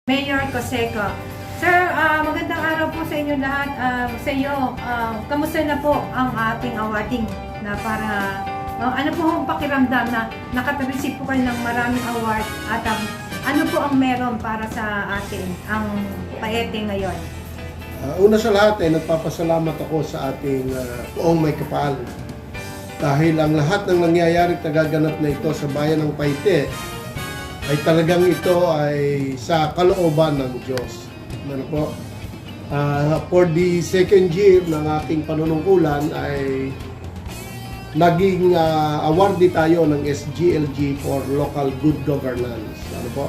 Mayor Coseco. Sir, magandang araw po sa inyo lahat. Sa iyo, kamusta na po ang ating awarding na para ano po ang pakiramdam na nakapag-receive po kayo ng maraming award at ano po ang meron para sa atin ang Paete ngayon? Una sa lahat nagpapasalamat ako sa ating poong may kapal. Dahil ang lahat ng nangyayari at nagaganap na ito sa bayan ng Paete ay talagang ito ay sa kalooban ng Diyos. Ano po? For the second year ng ating panunungkulan ay naging awardee tayo ng SGLG for Local Good Governance. Ano po?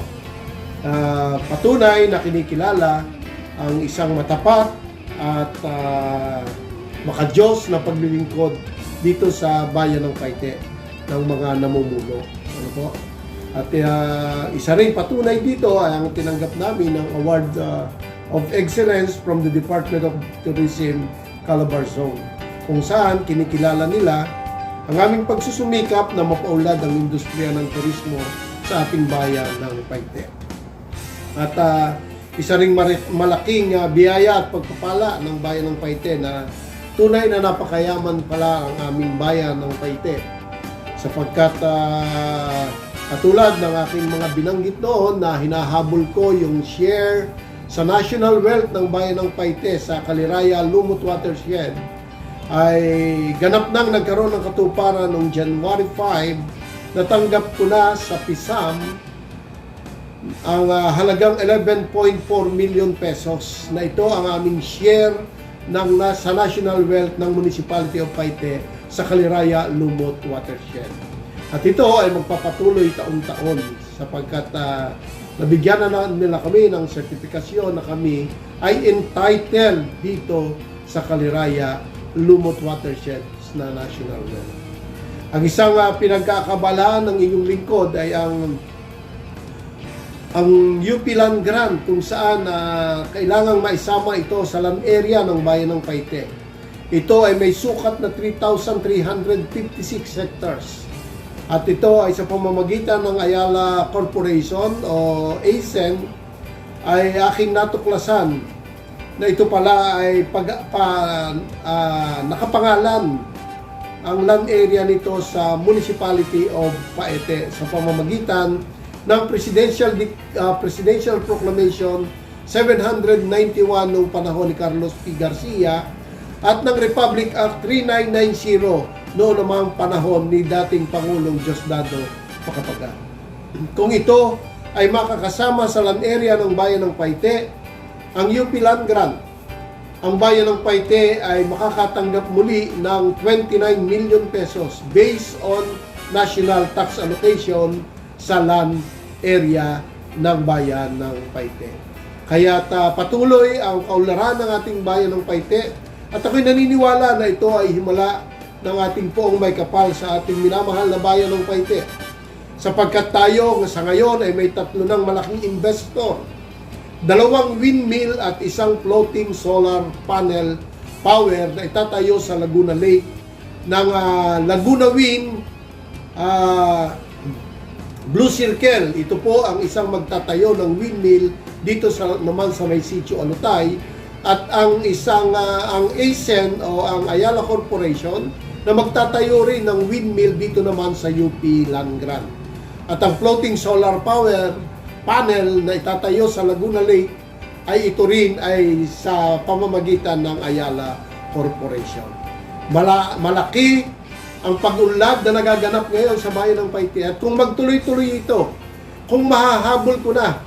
Patunay na kinikilala ang isang matapat at maka-Diyos na paglilingkod dito sa bayan ng Paete ng mga namumuno. Ano po? At isa rin patunay dito ay ang tinanggap namin ng Award of Excellence from the Department of Tourism, Calabarzon, kung saan kinikilala nila ang aming pagsusumikap na mapaunlad ang industriya ng turismo sa ating bayan ng Paete. At isa ring malaking biyaya at pagpapala ng bayan ng Paete na tunay na napakayaman pala ang aming bayan ng Paete, sapagkat katulad ng aking mga binanggit noon na hinahabol ko yung share sa national wealth ng bayan ng Paete sa Caliraya Lumut Watershed, ay ganap nang nagkaroon ng katuparan noong January 5. Natanggap ko na sa PISAM ang halagang 11.4 million pesos na ito ang aming share sa national wealth ng Municipality of Paete sa Caliraya Lumut Watershed. At ito ay magpapatuloy taon-taon sapagkat nabigyan na nila kami ng sertifikasyon na kami ay entitled dito sa Caliraya Lumut Watershed na national wealth. Ang isang pinagkakabalaan ng inyong lingkod ay ang UP Land Grant, kung saan kailangang maisama ito sa land area ng bayan ng Paete. Ito ay may sukat na 3,356 hectares. At ito ay sa pamamagitan ng Ayala Corporation o ASEN ay aking natuklasan na ito pala ay nakapangalan ang land area nito sa Municipality of Paete sa pamamagitan ng Presidential Proclamation 791 noong panahon ni Carlos P. Garcia at ng Republic Act 3990 noon namang panahon ni dating Pangulong Diosdado Macapagal. Kung ito ay makakasama sa land area ng bayan ng Paete, ang UP Land Grant, ang bayan ng Paete ay makakatanggap muli ng 29 million pesos based on national tax allocation sa land area ng bayan ng Paete. Kaya patuloy ang kaunlaran ng ating bayan ng Paete at ako'y naniniwala na ito ay himala ng ating poong may kapal sa ating minamahal na bayan ng Paete. Sapagkat tayo sa ngayon ay may tatlo ng malaking investor, 2 windmill at 1 floating solar panel power na itatayo sa Laguna Lake ng Laguna Wind Blue Circle. Ito po ang isang magtatayo ng windmill dito naman sa may sitio Alutay, at ang isang ang ASEN o ang Ayala Corporation na magtatayo rin ng windmill dito naman sa UP Land Grant. At ang floating solar power panel na itatayo sa Laguna Lake ay ito rin ay sa pamamagitan ng Ayala Corporation. Malaki ang pag-unlad na nagaganap ngayon sa bayan ng Paete. At kung magtuloy-tuloy ito, kung mahahabol ko na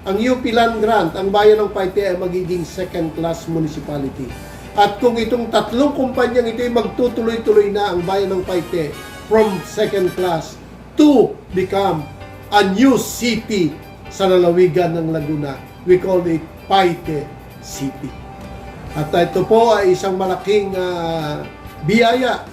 ang UP Land Grant, ang bayan ng Paete ay magiging second-class municipality. At kung itong tatlong kumpanyang ito ay magtutuloy-tuloy na ang bayan ng Paete from second class to become a new city sa lalawigan ng Laguna. We call it Paete City. At ito po ay isang malaking biyaya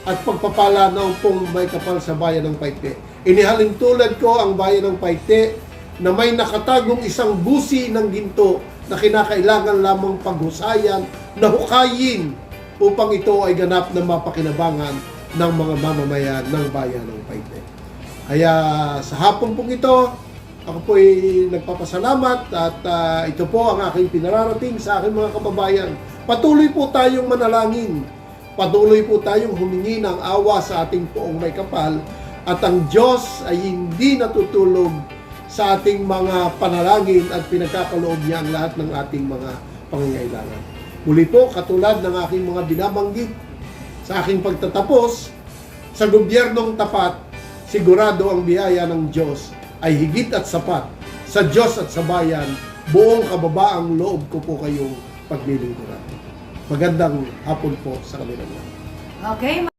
at pagpapala ng pong may kapal sa bayan ng Paete. Inihalin tulad ko ang bayan ng Paete na may nakatagong isang busi ng ginto na kinakailangan lamang paghusayan na hukayin upang ito ay ganap na mapakinabangan ng mga mamamayan ng bayan ng Paete. Kaya sa hapon pong ito, ako po ay nagpapasalamat at ito po ang aking pinararating sa aking mga kababayan. Patuloy po tayong manalangin. Patuloy po tayong humingi ng awa sa ating poong may kapal at ang Diyos ay hindi natutulog sa ating mga panalangin at pinagkakaloob niya ang lahat ng ating mga pangangailangan. Muli po, katulad ng aking mga binabanggit sa aking pagtatapos, sa gobyernong tapat, sigurado ang biyaya ng Diyos ay higit at sapat sa Diyos at sa bayan. Buong kababaang loob ko po kayong paglilingkuran. Magandang hapon po sa kanilang lahat. Okay.